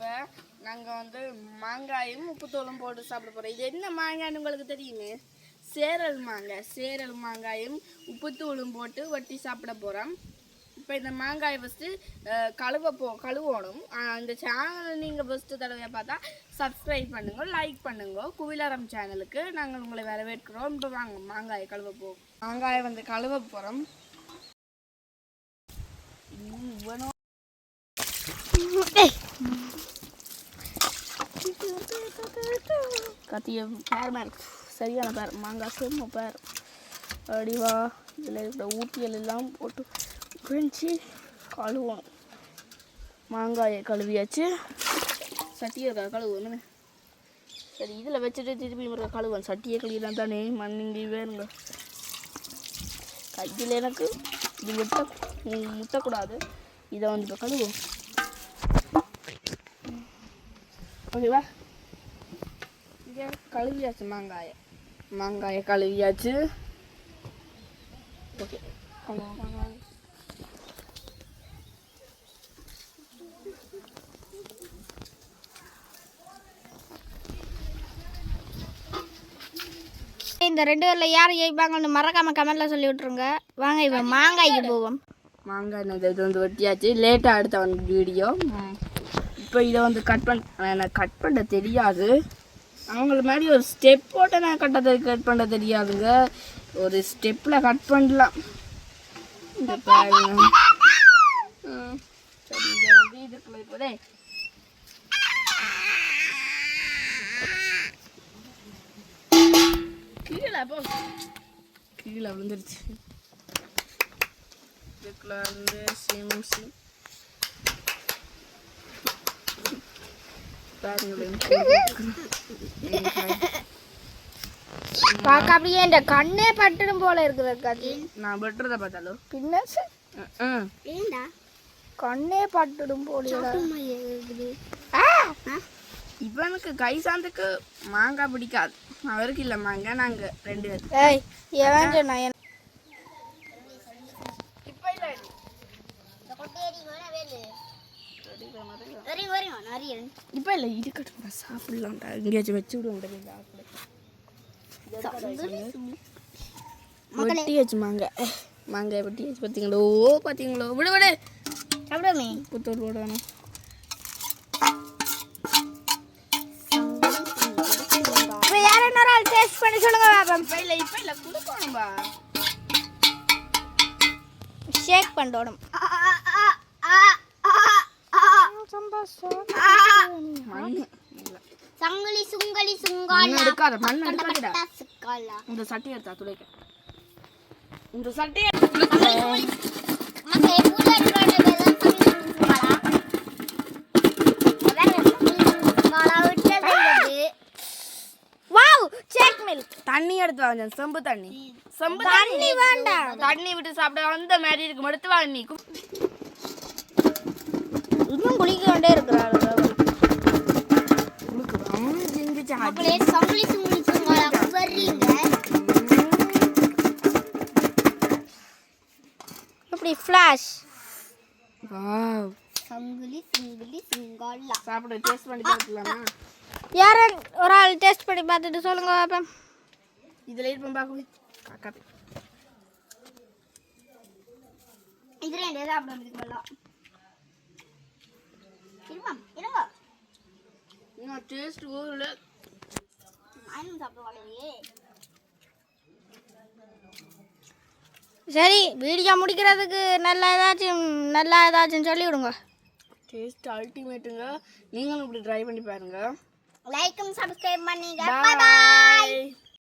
இப்போ நாங்கள் வந்து மாங்காயும் உப்புத்தூளும் போட்டு சாப்பிட போகிறோம். இது என்ன மாங்காய்னு உங்களுக்கு தெரியுமே? சேரல் மாங்காய். சேரல் மாங்காயும் உப்புத்தூளும் போட்டு வெட்டி சாப்பிட போகிறோம். இப்போ இந்த மாங்காயை ஃபஸ்ட்டு கழுவணும். இந்த சேனலை நீங்கள் ஃபஸ்ட்டு தடவையாக பார்த்தா சப்ஸ்கிரைப் பண்ணுங்க, லைக் பண்ணுங்க. குவிலரம் சேனலுக்கு நாங்கள் உங்களை வரவேற்கிறோம். இப்போ வாங்க மாங்காயை கழுவ போகிறோம். மாங்காயை வந்து கழுவ போகிறோம். கத்திய பேர் மாதிரி சரியான பேர் மாங்காய் செம்ம பேர் அடிவா. இதில் இருக்கிற ஊட்டியல் எல்லாம் போட்டு குழஞ்சி கழுவணும். மாங்காயை கழுவியாச்சு. சட்டியை கழுவணும். சரி, இதில் வச்சுட்டு திருப்பி கழுவணும். சட்டியை கழுவிலாம் தானே மண்ணிங்கி வேணுங்க. கையில் எனக்கு இது முட்டக்கூடாது. இதை வந்து இப்போ கழுவோம். ஓகேவா? இங்கே கழுவியாச்சு மாங்காயை கழுவியாச்சு. ஓகே, இந்த 2 பேரில் யார் ஜெயிப்பாங்கன்னு மறக்காம கமெண்ட்ல சொல்லி விட்டுருங்க. வாங்க இப்போ மாங்காய்க்கு போவோம். மாங்காய் இது வந்து வெட்டியாச்சு. லேட்டாக எடுத்த வீடியோ. இப்போ இதை வந்து எனக்கு கட் பண்ண தெரியாது. அவங்கள மாதிரி ஒரு ஸ்டெப் போட்டு நான் கட் பண்ண தெரியாதுங்க. ஒரு ஸ்டெப்பில் கட் பண்ணலாம். இந்த பாருங்க. சரி, இதை வந்து இதுக்குள்ள இப்போதே கீழே விழுந்துருச்சு. இதுக்குள்ள வந்து சிம்சி பார்க்க அப்படியே இந்த கண்ணே பட்டுடும் போல இருக்குது. கதி நான் வெட்டுறத பார்த்தாலும் பின்ன கண்ணே பட்டுடும் போல. இவனுக்கு கை சாந்துக்கு மாங்காய் பிடிக்காது. அவருக்கு இல்லை மாங்காய். நாங்கள் 2 பேர். இப்போ இல்லை, இருக்கட்டும், சாப்பிடலாம்டா. எங்கேயாச்சும் வச்சு விடுவோம். வெட்டியாச்சு மாங்காய் வெட்டியாச்சு. பார்த்தீங்களோ விடு சாப்பிடாமே. புத்தூர் போடணும். யார் இன்னொரு ஆள் டேஸ்ட் பண்ணி சொல்லுங்க. இப்போ இல்லை கொடுக்கணும்பா. ஷேக் பண்ணணும். சங்கலி சுங்கலி சுங்காலா எடுக்காத மண்ணு எடுக்காதடா. இந்த சட்டி எடுத்தா துளைக்க. இந்த சட்டி தண்ணி எடுத்து வாங்க. செம்பு தண்ணி வேண்டாம். தண்ணி விட்டு சாப்பிட அந்த மாதிரி இருக்கும். எடுத்து வாங்க. நீ இன்னும் குளிக்க வேண்டே இருக்கிறாரு. இப்படி ஃப்ளாஷ். வாவ், சங்கிலி சிங்காலா. சாப்பிட டேஸ்ட் பண்ணி பார்க்கலாமா? யார் ஒரு ஆள் டேஸ்ட் பண்ணி பார்த்துட்டு சொல்லுங்க பாப்பா. இதில் இருப்போம் பார்க்க. காக்கா இதில் என்ன சாப்பிட முடியுங்களா? இன்னும் டேஸ்ட் ஊரில் சரி, வீடியோ முடிக்கிறதுக்கு நல்லா ஏதாச்சும் சொல்லி விடுங்க. டேஸ்ட் அல்டிமேட்டுங்க. நீங்களும் இப்படி ட்ரை பண்ணி பாருங்க. லைக்கும் சப்ஸ்கிரைப் பண்ணுங்க. பாய்.